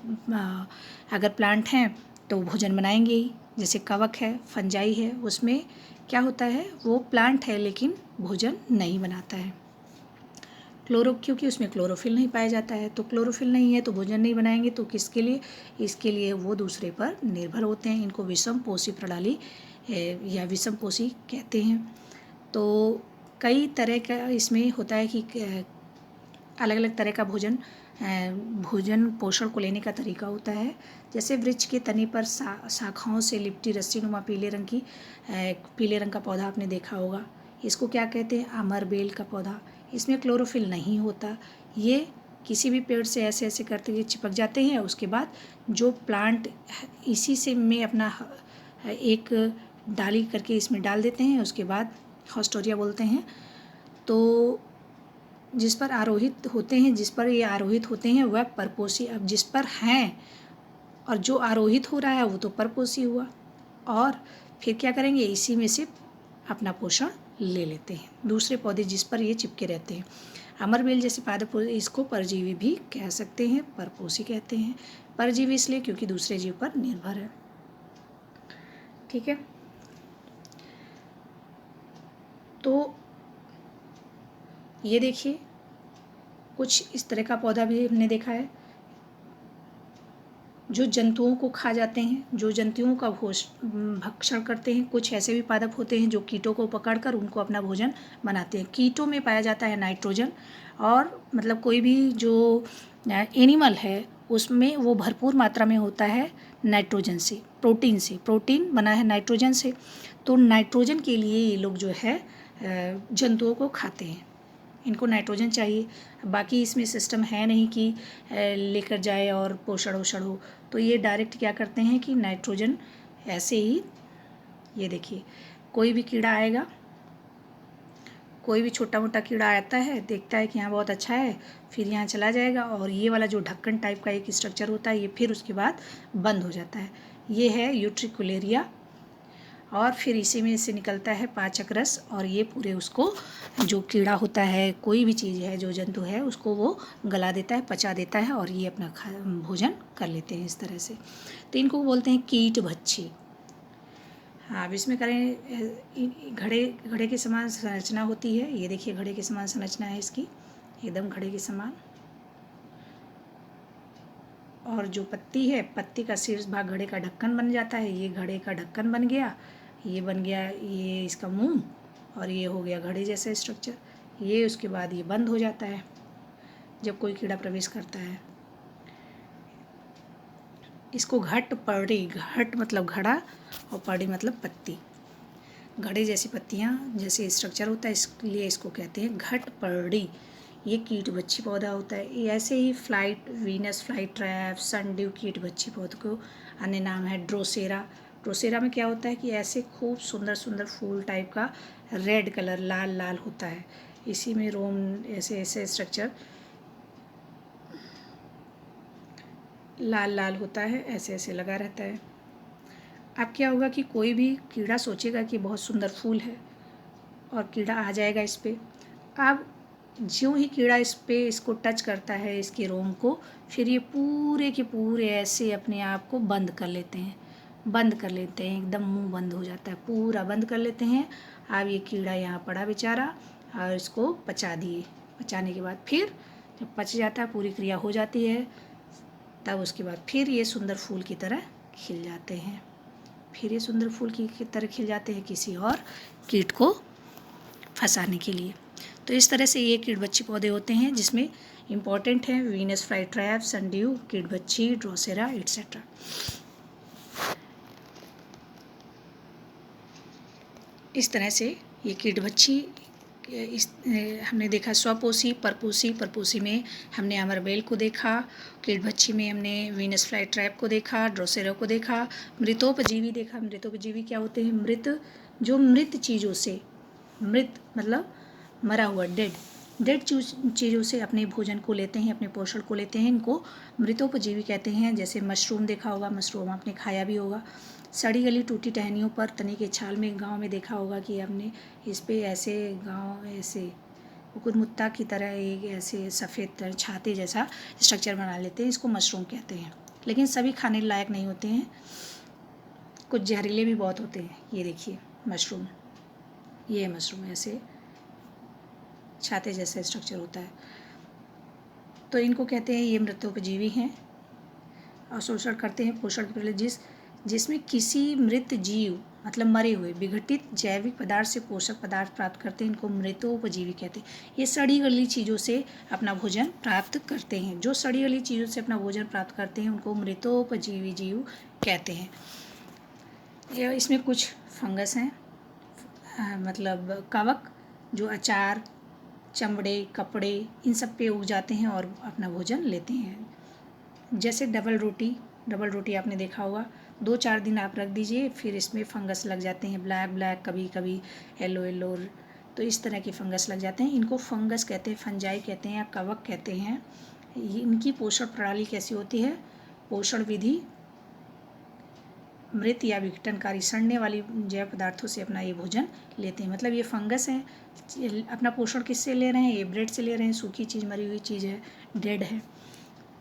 अगर प्लांट हैं तो भोजन बनाएंगे ही। जैसे कवक है, फंजाई है, उसमें क्या होता है, वो प्लांट है लेकिन भोजन नहीं बनाता है। क्योंकि उसमें क्लोरोफिल नहीं पाया जाता है, तो क्लोरोफिल नहीं है तो भोजन नहीं बनाएंगे, तो किसके लिए, इसके लिए वो दूसरे पर निर्भर होते हैं। इनको विषमपोषी प्रणाली या विषमपोषी कहते हैं। तो कई तरह का इसमें होता है कि अलग अलग तरह का भोजन पोषण को लेने का तरीका होता है। जैसे वृक्ष के तने पर शाखाओं से लिपटी रस्सीनुमा पीले रंग का पौधा आपने देखा होगा, इसको क्या कहते हैं, अमरबेल का पौधा। इसमें क्लोरोफिल नहीं होता, ये किसी भी पेड़ से ऐसे ऐसे करते हुए चिपक जाते हैं। उसके बाद जो प्लांट इसी से में अपना एक डाली करके इसमें डाल देते हैं, उसके बाद हॉस्टोरिया बोलते हैं। तो जिस पर ये आरोहित होते हैं वह परपोषी। अब जिस पर हैं और जो आरोहित हो रहा है वो तो परपोषी हुआ, और फिर क्या करेंगे, इसी में से अपना पोषण ले लेते हैं। दूसरे पौधे जिस पर ये चिपके रहते हैं, अमरबेल जैसे पादप, इसको परजीवी भी कह सकते हैं, परपोषी कहते हैं। परजीवी इसलिए क्योंकि दूसरे जीव पर निर्भर है। ठीक है, तो ये देखिए कुछ इस तरह का पौधा भी हमने देखा है जो जंतुओं को खा जाते हैं, जो जंतुओं का भक्षण करते हैं। कुछ ऐसे भी पादप होते हैं जो कीटों को पकड़कर उनको अपना भोजन बनाते हैं। कीटों में पाया जाता है नाइट्रोजन, और मतलब कोई भी जो एनिमल है उसमें वो भरपूर मात्रा में होता है नाइट्रोजन से, प्रोटीन बना है नाइट्रोजन से। तो नाइट्रोजन के लिए ये लोग जो है जंतुओं को खाते हैं, इनको नाइट्रोजन चाहिए। बाकी इसमें सिस्टम है नहीं कि लेकर जाए और पोषण वोषण हो, तो ये डायरेक्ट क्या करते हैं कि नाइट्रोजन ऐसे ही, ये देखिए कोई भी कीड़ा आएगा, कोई भी छोटा मोटा कीड़ा आता है, देखता है कि यहाँ बहुत अच्छा है, फिर यहाँ चला जाएगा, और ये वाला जो ढक्कन टाइप का एक स्ट्रक्चर होता है ये फिर उसके बाद बंद हो जाता है। ये है यूट्रिकुलेरिया, और फिर इसी में से निकलता है पाचक रस, और ये पूरे उसको जो कीड़ा होता है, कोई भी चीज़ है, जो जंतु है, उसको वो गला देता है, पचा देता है, और ये अपना भोजन कर लेते हैं इस तरह से। तो इनको बोलते हैं कीट भक्षी। हाँ, अब इसमें करें, घड़े के समान संरचना होती है। ये देखिए घड़े के समान संरचना है इसकी, एकदम घड़े के समान। और जो पत्ती है, पत्ती का शीर्ष भाग घड़े का ढक्कन बन जाता है। ये घड़े का ढक्कन बन गया, ये बन गया ये इसका मुंह, और ये हो गया घड़े जैसा स्ट्रक्चर। ये उसके बाद ये बंद हो जाता है जब कोई कीड़ा प्रवेश करता है। इसको घट मतलब घड़ा, और पर्डी मतलब पत्ती। घड़े जैसी पत्तियाँ जैसे स्ट्रक्चर होता है, इसलिए इसको कहते हैं घट पर्डी। ये कीटभक्षी पौधा होता है। ये ऐसे ही वीनस फ्लाइट ट्रैप, सनड्यू कीटभक्षी पौधे को अन्य नाम है ड्रोसेरा। ड्रोसेरा में क्या होता है कि ऐसे खूब सुंदर सुंदर फूल टाइप का रेड कलर लाल लाल होता है, इसी में रोम ऐसे ऐसे स्ट्रक्चर लाल लाल होता है, ऐसे ऐसे लगा रहता है। अब क्या होगा कि कोई भी कीड़ा सोचेगा कि बहुत सुंदर फूल है और कीड़ा आ जाएगा इस पर। अब ज्यों ही कीड़ा इसको टच करता है, इसके रोम को, फिर ये पूरे के पूरे ऐसे अपने आप को बंद कर लेते हैं, एकदम मुंह बंद हो जाता है, पूरा बंद कर लेते हैं। अब ये कीड़ा यहाँ पड़ा बेचारा और इसको पचा दिए। पचाने के बाद फिर जब पच जाता है, पूरी क्रिया हो जाती है, तब उसके बाद फिर ये सुंदर फूल की तरह खिल जाते हैं। फिर ये सुंदर फूल की तरह खिल जाते हैं किसी और कीट को फंसाने के लिए। तो इस तरह से ये कीड़बच्ची पौधे होते हैं, जिसमें इम्पॉर्टेंट है वीनस फ्लाईट्रैप, सनड्यू, कीड़बच्ची, ड्रोसेरा एट्सेट्रा। इस तरह से ये कीड़बच्ची हमने देखा स्वपोषी, परपोषी में हमने अमरबेल को देखा, कीड़बच्ची में हमने वीनस फ्लाईट्रैप को देखा, ड्रोसेरा को देखा, मृतोपजीवी देखा। मृतोपजीवी क्या होते हैं? मृत चीज़ों से, मृत मतलब मरा हुआ, डेड चीज़ों से अपने भोजन को लेते हैं, अपने पोषण को लेते हैं, इनको मृतोपजीवी कहते हैं। जैसे मशरूम देखा होगा, मशरूम आपने खाया भी होगा। सड़ी गली टूटी टहनियों पर तने के छाल में गांव में देखा होगा कि हमने इस पे ऐसे गांव ऐसे कुकुरमुत्ता की तरह एक ऐसे सफ़ेद छाते जैसा स्ट्रक्चर बना लेते हैं, इसको मशरूम कहते हैं। लेकिन सभी खाने लायक नहीं होते हैं, कुछ जहरीले भी बहुत होते हैं। ये देखिए मशरूम, ये मशरूम ऐसे छाते जैसा स्ट्रक्चर होता है, तो इनको कहते हैं ये मृतोपजीवी हैं और शोषण करते हैं पोषण के पहले जिसमें किसी मृत जीव मतलब मरे हुए विघटित जैविक पदार्थ से पोषक पदार्थ प्राप्त करते हैं, इनको मृतोपजीवी कहते हैं। ये सड़ी गली चीज़ों से अपना भोजन प्राप्त करते हैं, जो सड़ी गली चीज़ों से अपना भोजन प्राप्त करते हैं उनको मृतोपजीवी जीव कहते हैं। इसमें कुछ फंगस हैं, मतलब कवक, जो अचार, चमड़े, कपड़े, इन सब पे उग जाते हैं और अपना भोजन लेते हैं। जैसे डबल रोटी आपने देखा होगा, 2-4 दिन आप रख दीजिए, फिर इसमें फंगस लग जाते हैं, ब्लैक, कभी कभी येलो, तो इस तरह के फंगस लग जाते हैं। इनको फंगस कहते हैं, फंजाई कहते हैं या कवक कहते हैं। इनकी पोषण प्रणाली कैसी होती है? पोषण विधि मृत या विघटनकारी सड़ने वाली जैव पदार्थों से अपना ये भोजन लेते हैं। मतलब ये फंगस हैं, अपना पोषण किससे ले रहे हैं? ये ब्रेड से ले रहे हैं, सूखी चीज़, मरी हुई चीज़ है, डेड है।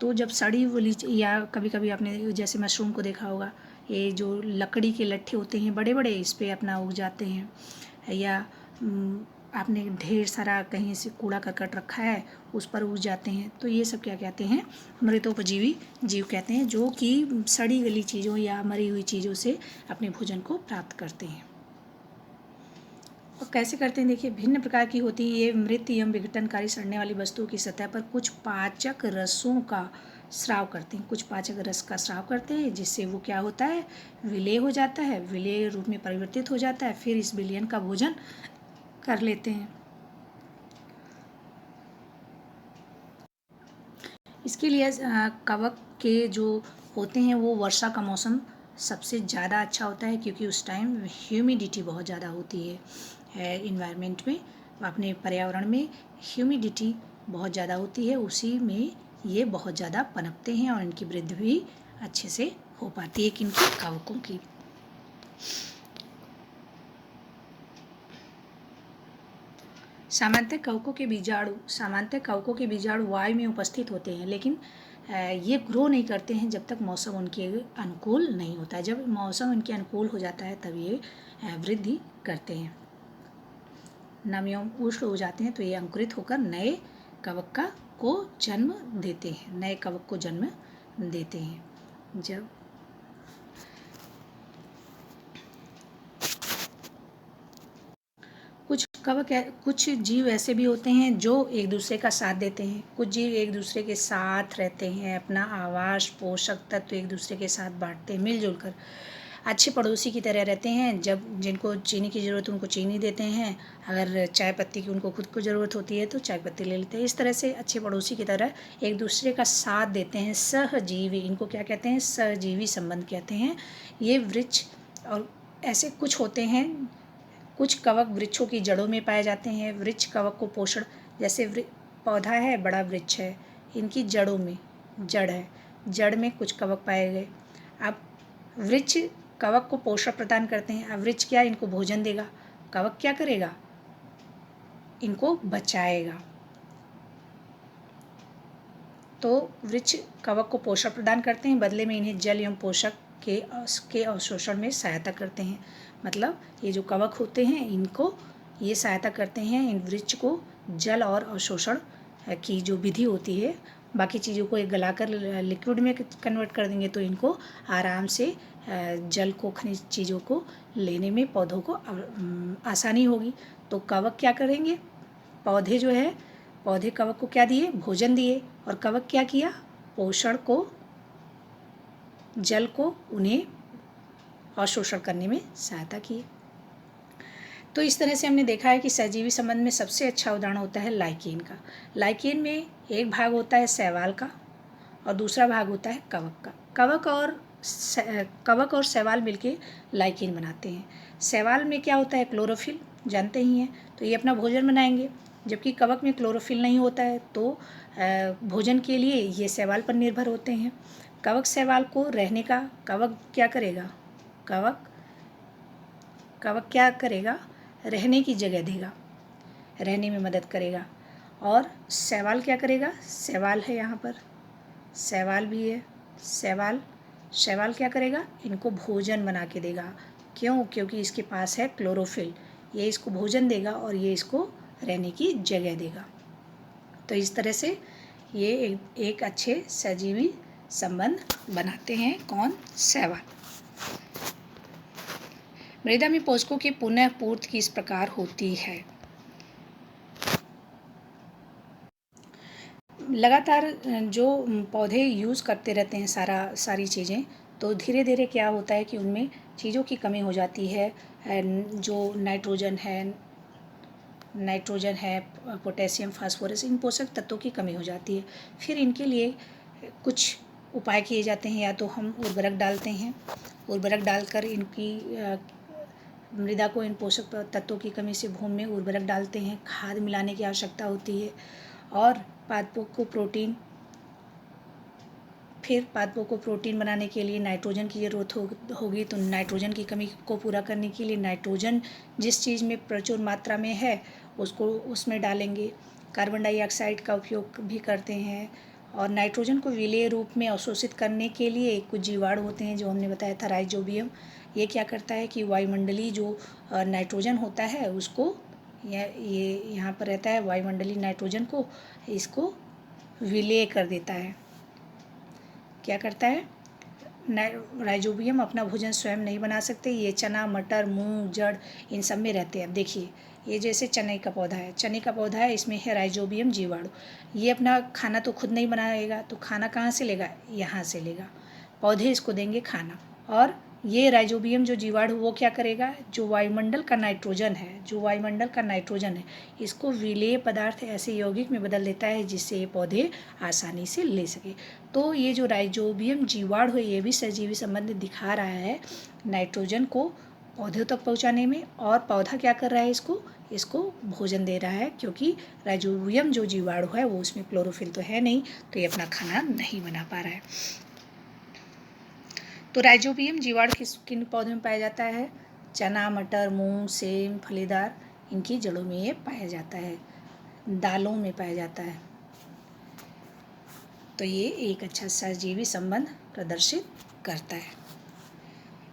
तो जब सड़ी वाली, या कभी कभी आपने जैसे मशरूम को देखा होगा, ये जो लकड़ी के लट्ठे होते हैं बड़े बड़े, इस पर अपना उग जाते हैं, या आपने ढेर सारा कहीं से कूड़ा करकट रखा है उस पर उग जाते हैं, तो ये सब क्या कहते हैं? मृतोपजीवी जीव कहते हैं, जो कि सड़ी गली चीज़ों या मरी हुई चीज़ों से अपने भोजन को प्राप्त करते हैं। और कैसे करते हैं देखिए, भिन्न प्रकार की होती है ये मृत एवं विघटनकारी सड़ने वाली वस्तुओं की सतह पर कुछ पाचक रसों का स्राव करते हैं, कुछ पाचक रस का स्राव करते हैं, जिससे वो क्या होता है? विलेय हो जाता है, विलेय रूप में परिवर्तित हो जाता है, फिर इस विलयन का भोजन कर लेते हैं। इसके लिए कवक के जो होते हैं वो वर्षा का मौसम सबसे ज़्यादा अच्छा होता है, क्योंकि उस टाइम ह्यूमिडिटी बहुत ज़्यादा होती है इन्वायरमेंट में, अपने पर्यावरण में ह्यूमिडिटी बहुत ज़्यादा होती है, उसी में ये बहुत ज़्यादा पनपते हैं और इनकी वृद्धि भी अच्छे से हो पाती है किनकी? कवकों की। सामान्यतः कवकों के बीजाणु वायु में उपस्थित होते हैं, लेकिन ये ग्रो नहीं करते हैं जब तक मौसम उनके अनुकूल नहीं होता है। जब मौसम उनके अनुकूल हो जाता है तब ये वृद्धि करते हैं, नम एवं उष्ण हो जाते हैं, तो ये अंकुरित होकर नए कवक को जन्म देते हैं। जब कुछ जीव ऐसे भी होते हैं जो एक दूसरे का साथ देते हैं, कुछ जीव एक दूसरे के साथ रहते हैं, अपना आवास, पोषक तत्व एक दूसरे के साथ बांटते हैं, मिलजुल कर अच्छे पड़ोसी की तरह रहते हैं। जब जिनको चीनी की ज़रूरत है उनको चीनी देते हैं, अगर चाय पत्ती की उनको खुद को ज़रूरत होती है तो चाय पत्ती ले लेते हैं। इस तरह से अच्छे पड़ोसी की तरह एक दूसरे का साथ देते हैं। सहजीवी, इनको क्या कहते हैं? सहजीवी संबंध कहते हैं। ये वृक्ष और ऐसे कुछ होते हैं, कुछ कवक वृक्षों की जड़ों में पाए जाते हैं। वृक्ष कवक को पोषण, जैसे पौधा है, बड़ा वृक्ष है, इनकी जड़ों में जड़ है, जड़ में कुछ कवक पाए गए। अब वृक्ष कवक को पोषण प्रदान करते हैं। अब वृक्ष क्या इनको भोजन देगा, कवक क्या करेगा, इनको बचाएगा। तो वृक्ष कवक को पोषण प्रदान करते हैं, बदले में इन्हें जल एवं पोषक के अवशोषण में सहायता करते हैं। मतलब ये जो कवक होते हैं इनको ये सहायता करते हैं इन वृक्ष को जल और अवशोषण की जो विधि होती है, बाकी चीज़ों को एक गलाकर लिक्विड में कन्वर्ट कर देंगे तो इनको आराम से जल को, खनिज चीज़ों को लेने में पौधों को आसानी होगी। तो कवक क्या करेंगे, पौधे जो है, पौधे कवक को क्या दिए, भोजन दिए, और कवक क्या किया, पोषण को, जल को उन्हें अवशोषण करने में सहायता की। तो इस तरह से हमने देखा है कि सहजीवी संबंध में सबसे अच्छा उदाहरण होता है लाइकेन का। लाइकेन में एक भाग होता है शैवाल का और दूसरा भाग होता है कवक का। कवक और शैवाल मिलके लाइकेन बनाते हैं। शैवाल में क्या होता है, क्लोरोफिल, जानते ही हैं, तो ये अपना भोजन बनाएंगे, जबकि कवक में क्लोरोफिल नहीं होता है, तो भोजन के लिए ये शैवाल पर निर्भर होते हैं। कवक शैवाल को रहने का, कवक क्या करेगा, कवक क्या करेगा, रहने की जगह देगा, रहने में मदद करेगा। और शैवाल क्या करेगा, शैवाल है यहाँ पर, शैवाल भी है, शैवाल क्या करेगा, इनको भोजन बना के देगा। क्यों, क्योंकि इसके पास है क्लोरोफिल, ये इसको भोजन देगा और ये इसको रहने की जगह देगा। तो इस तरह से ये एक अच्छे सहजीवी संबंध बनाते हैं। कौन, शैवाल। मृदा में पोषकों की पुनः पूर्ति किस प्रकार होती है। लगातार जो पौधे यूज़ करते रहते हैं सारी चीज़ें, तो धीरे धीरे क्या होता है कि उनमें चीज़ों की कमी हो जाती है। जो नाइट्रोजन है, पोटेशियम, फास्फोरस, इन पोषक तत्वों की कमी हो जाती है। फिर इनके लिए कुछ उपाय किए जाते हैं, या तो हम उर्वरक डालते हैं, उर्वरक डालकर इनकी मृदा को इन पोषक तत्वों की कमी से भूमि में उर्वरक डालते हैं, खाद मिलाने की आवश्यकता होती है, और पादपों को प्रोटीन बनाने के लिए नाइट्रोजन की ज़रूरत होगी। तो नाइट्रोजन की कमी को पूरा करने के लिए नाइट्रोजन जिस चीज़ में प्रचुर मात्रा में है उसको उसमें डालेंगे। कार्बन डाइऑक्साइड का उपयोग भी करते हैं, और नाइट्रोजन को विलेय रूप में अवशोषित करने के लिए कुछ जीवाणु होते हैं, जो हमने बताया था, राइजोबियम। ये क्या करता है कि वायुमंडलीय जो नाइट्रोजन होता है उसको, ये यहाँ पर रहता है, वायुमंडलीय नाइट्रोजन को इसको विलेय कर देता है। क्या करता है, राइजोबियम अपना भोजन स्वयं नहीं बना सकते, ये चना, मटर, मूंग, जड़, इन सब में रहते हैं। देखिए ये जैसे चने का पौधा है, इसमें है राइजोबियम जीवाणु। ये अपना खाना तो खुद नहीं बनाएगा, तो खाना कहाँ से लेगा, यहाँ से लेगा, पौधे इसको देंगे खाना। और ये राइजोबियम जो जीवाणु वो क्या करेगा, जो वायुमंडल का नाइट्रोजन है इसको विलेय पदार्थ ऐसे यौगिक में बदल देता है जिससे ये पौधे आसानी से ले सके। तो ये जो राइजोबियम जीवाणु है ये भी सहजीवी संबंध दिखा रहा है नाइट्रोजन को पौधों तक पहुंचाने में, और पौधा क्या कर रहा है, इसको भोजन दे रहा है, क्योंकि राइजोबियम जो जीवाणु है वो उसमें क्लोरोफिल तो है नहीं, तो ये अपना खाना नहीं बना पा रहा है। तो राइजोबियम जीवाणु किन पौधों में पाया जाता है, चना, मटर, मूंग, सेम, फलीदार, इनकी जड़ों में ये पाया जाता है, दालों में पाया जाता है। तो ये एक अच्छा सहजीवी संबंध प्रदर्शित करता है।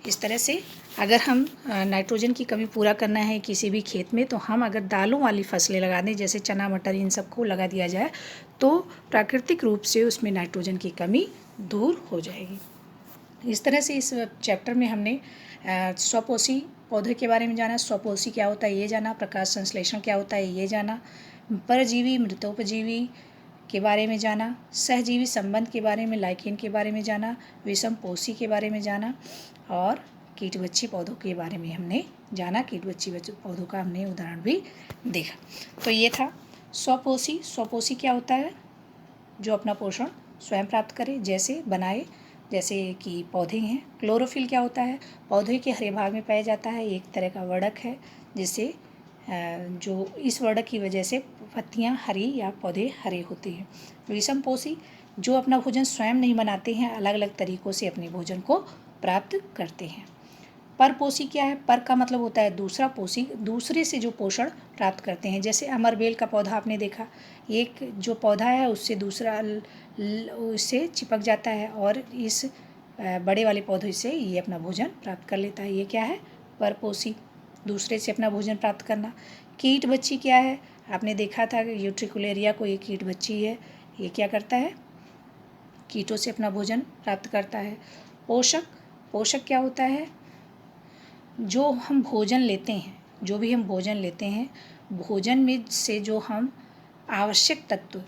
इस तरह से अगर हम नाइट्रोजन की कमी पूरा करना है किसी भी खेत में, तो हम अगर दालों वाली फसलें लगा दें, जैसे चना, मटर, इन सबको लगा दिया जाए, तो प्राकृतिक रूप से उसमें नाइट्रोजन की कमी दूर हो जाएगी। इस तरह से इस चैप्टर में हमने स्वपोषी पौधे के बारे में जाना, स्वपोषी क्या होता है ये जाना, प्रकाश संश्लेषण क्या होता है ये जाना, परजीवी, मृतोपजीवी के बारे में जाना, सहजीवी संबंध के बारे में, लाइकेन के बारे में जाना, विषमपोषी के बारे में जाना, और कीटबच्ची पौधों के बारे में हमने जाना। कीटबच्ची पौधों का हमने उदाहरण भी देखा। तो ये था स्वपोषी। स्वपोषी क्या होता है, जो अपना पोषण स्वयं प्राप्त करे, जैसे कि पौधे हैं। क्लोरोफिल क्या होता है, पौधे के हरे भाग में पाया जाता है, एक तरह का वर्णक है, जिससे जो इस वर्णक की वजह से पत्तियां हरी या पौधे हरे होते हैं। विषमपोषी जो अपना भोजन स्वयं नहीं बनाते हैं, अलग अलग तरीक़ों से अपने भोजन को प्राप्त करते हैं। परपोषी क्या है? पर का मतलब होता है दूसरा, पोषी दूसरे से जो पोषण प्राप्त करते हैं। जैसे अमरबेल का पौधा आपने देखा, एक जो पौधा है उससे दूसरा उससे चिपक जाता है और इस बड़े वाले पौधे से ये अपना भोजन प्राप्त कर लेता है। ये क्या है? परपोषी, दूसरे से अपना भोजन प्राप्त करना। कीट बच्ची क्या है? आपने देखा था कि यूट्रिकुलेरिया को ये कीट बच्ची है, ये क्या करता है? कीटों से अपना भोजन प्राप्त करता है। पोषक, पोषक क्या होता है? जो हम भोजन लेते हैं, जो भी हम भोजन लेते हैं, भोजन में से जो हम आवश्यक तत्व,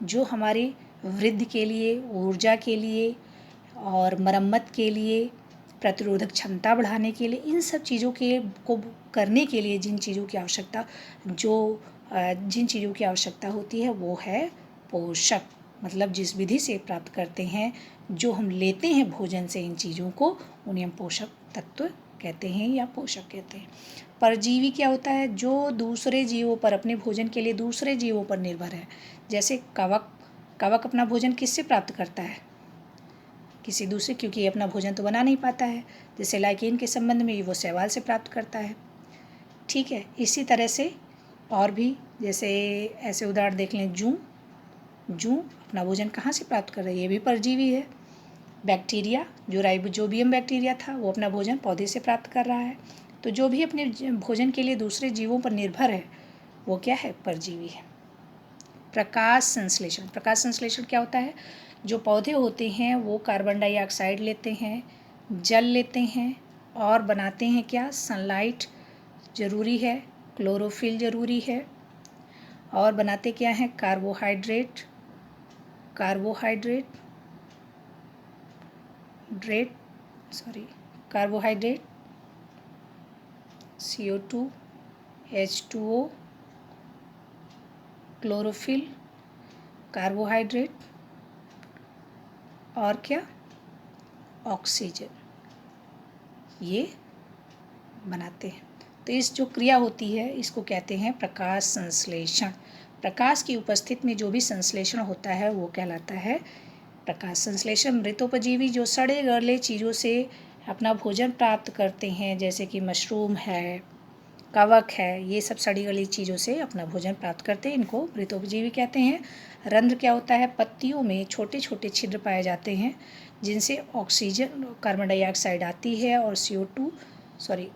जो हमारी वृद्धि के लिए, ऊर्जा के लिए और मरम्मत के लिए, प्रतिरोधक क्षमता बढ़ाने के लिए, इन सब चीज़ों के को करने के लिए जिन चीज़ों की आवश्यकता जिन चीज़ों की आवश्यकता होती है वो है पोषक। मतलब जिस विधि से प्राप्त करते हैं, जो हम लेते हैं भोजन से इन चीज़ों को, उन्हें हम पोषक तत्व कहते हैं या पोषक कहते हैं। परजीवी क्या होता है? जो दूसरे जीवों पर, अपने भोजन के लिए दूसरे जीवों पर निर्भर है। जैसे कवक, कवक अपना भोजन किससे प्राप्त करता है? किसी दूसरे, क्योंकि ये अपना भोजन तो बना नहीं पाता है। जैसे लाइकेन के संबंध में वो शैवाल से प्राप्त करता है। ठीक है, इसी तरह से और भी, जैसे ऐसे उदाहरण देख लें, जूं, जूं अपना भोजन कहाँ से प्राप्त कर रहा है? ये भी परजीवी है। बैक्टीरिया, जो राइजोबियम बैक्टीरिया था, वो अपना भोजन पौधे से प्राप्त कर रहा है। तो जो भी अपने भोजन के लिए दूसरे जीवों पर निर्भर है, वो क्या है? परजीवी है। प्रकाश संश्लेषण, प्रकाश संश्लेषण क्या होता है? जो पौधे होते हैं वो कार्बन डाइऑक्साइड लेते हैं, जल लेते हैं और बनाते हैं क्या? सनलाइट ज़रूरी है, क्लोरोफिल ज़रूरी है, और बनाते क्या हैं? Carbohydrate, carbohydrate carbohydrate, CO2, H2O, chlorophyll, carbohydrate और क्या? ऑक्सीजन, ये बनाते हैं। तो इस जो क्रिया होती है इसको कहते हैं प्रकाश संश्लेषण। प्रकाश की उपस्थिति में जो भी संश्लेषण होता है वो कहलाता है प्रकाश संश्लेषण। मृतोपजीवी जो सड़े गले चीज़ों से अपना भोजन प्राप्त करते हैं, जैसे कि मशरूम है, कवक है, ये सब सड़ी गली चीज़ों से अपना भोजन प्राप्त करते हैं, इनको मृतोपजीवी कहते हैं। रंध्र क्या होता है? पत्तियों में छोटे छोटे छिद्र पाए जाते हैं जिनसे ऑक्सीजन, कार्बन डाइऑक्साइड आती है और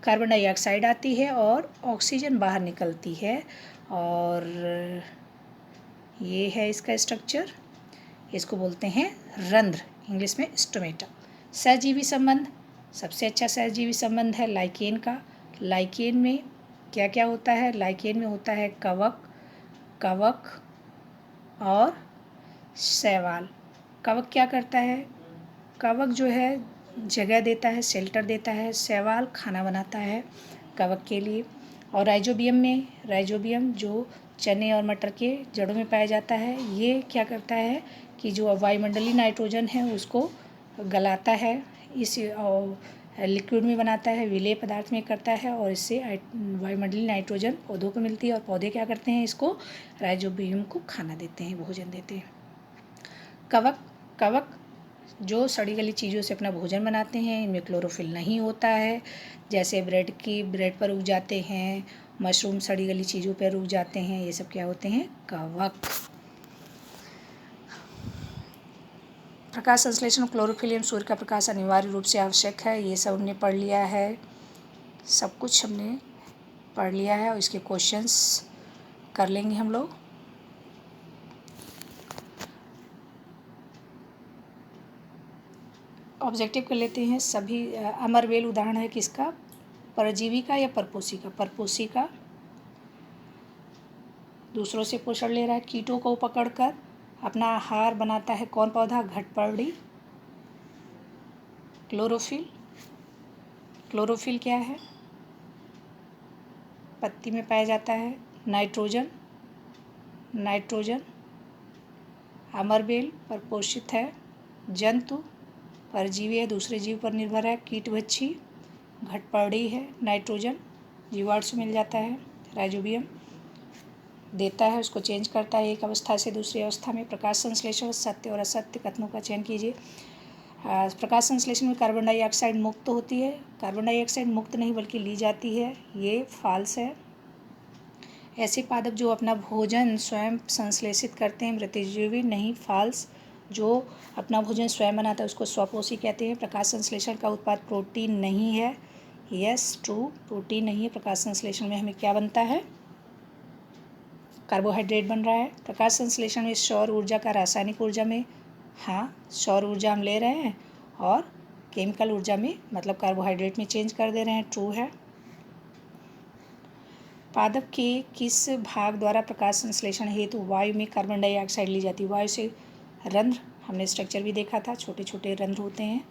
कार्बन डाइऑक्साइड आती है और ऑक्सीजन बाहर निकलती है। और ये है इसका स्ट्रक्चर, इसको बोलते हैं रंध्र, इंग्लिश में स्टोमेटा। सहजीवी संबंध, सबसे अच्छा सहजीवी संबंध है लाइकेन का। लाइकेन में क्या क्या होता है? लाइकेन में होता है कवक और शैवाल। कवक क्या करता है? कवक जो है जगह देता है, शेल्टर देता है। शैवाल खाना बनाता है कवक के लिए। और राइजोबियम जो चने और मटर के जड़ों में पाया जाता है, ये क्या करता है कि जो वायुमंडलीय नाइट्रोजन है उसको गलाता है, इस लिक्विड में बनाता है, विलेय पदार्थ में करता है, और इससे वायुमंडलीय नाइट्रोजन पौधों को मिलती है और पौधे क्या करते हैं? इसको, राइजोबियम को खाना देते हैं, भोजन देते हैं। कवक जो सड़ी गली चीज़ों से अपना भोजन बनाते हैं, इनमें क्लोरोफिल नहीं होता है। जैसे ब्रेड पर उग जाते हैं, मशरूम सड़ी गली चीज़ों पर उग जाते हैं, ये सब क्या होते हैं? कवक। प्रकाश संश्लेषण, क्लोरोफिल एवं सूर्य का प्रकाश अनिवार्य रूप से आवश्यक है। ये सब हमने पढ़ लिया है, सब कुछ हमने पढ़ लिया है और इसके क्वेश्चंस कर लेंगे हम लोग। ऑब्जेक्टिव कर लेते हैं सभी। अमरबेल उदाहरण है किसका? परजीवी का या परपोषी का? परपोषी का। दूसरों से पोषण ले रहा है, कीटों को पकड़कर अपना आहार बनाता है कौन पौधा? घटपर्णी। क्लोरोफिल क्या है? पत्ती में पाया जाता है। नाइट्रोजन। अमरबेल परपोषित है। जंतु परजीवी है, दूसरे जीव पर निर्भर है। कीटभक्षी घटपर्णी है, नाइट्रोजन जीवाणु से मिल जाता है, राइजोबियम देता है, उसको चेंज करता है एक अवस्था से दूसरी अवस्था में। प्रकाश संश्लेषण, सत्य और असत्य कथनों का चयन कीजिए। प्रकाश संश्लेषण में कार्बन डाइऑक्साइड मुक्त होती है, कार्बन डाइऑक्साइड मुक्त नहीं बल्कि ली जाती है, ये फॉल्स है। ऐसे पादप जो अपना भोजन स्वयं संश्लेषित करते हैं मृतजीवी नहीं, फॉल्स। जो अपना भोजन स्वयं बनाता है उसको स्वपोषी कहते हैं। प्रकाश संश्लेषण का उत्पाद प्रोटीन नहीं है, यस ट्रू, प्रोटीन नहीं है। प्रकाश संश्लेषण में हमें क्या बनता है, कार्बोहाइड्रेट बन रहा है। प्रकाश संश्लेषण में सौर ऊर्जा का रासायनिक ऊर्जा में, हाँ सौर ऊर्जा हम ले रहे हैं और केमिकल ऊर्जा में मतलब कार्बोहाइड्रेट में चेंज कर दे रहे हैं, ट्रू है। पादप के किस भाग द्वारा प्रकाश संश्लेषण हेतु वायु में कार्बन डाइऑक्साइड ली जाती है? वायु से रंध्र, हमने स्ट्रक्चर भी देखा था, छोटे छोटे रंध्र होते हैं।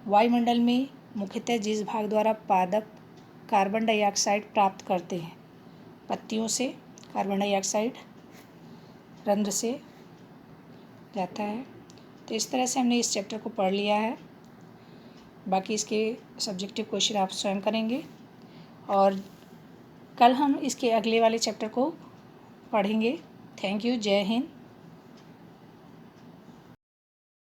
वायुमंडल में मुख्यतः जिस भाग द्वारा पादप कार्बन डाइऑक्साइड प्राप्त करते हैं, पत्तियों से कार्बन डाइऑक्साइड रंध्र से जाता है। तो इस तरह से हमने इस चैप्टर को पढ़ लिया है। बाकी इसके सब्जेक्टिव क्वेश्चन आप स्वयं करेंगे और कल हम इसके अगले वाले चैप्टर को पढ़ेंगे। थैंक यू, जय हिंद।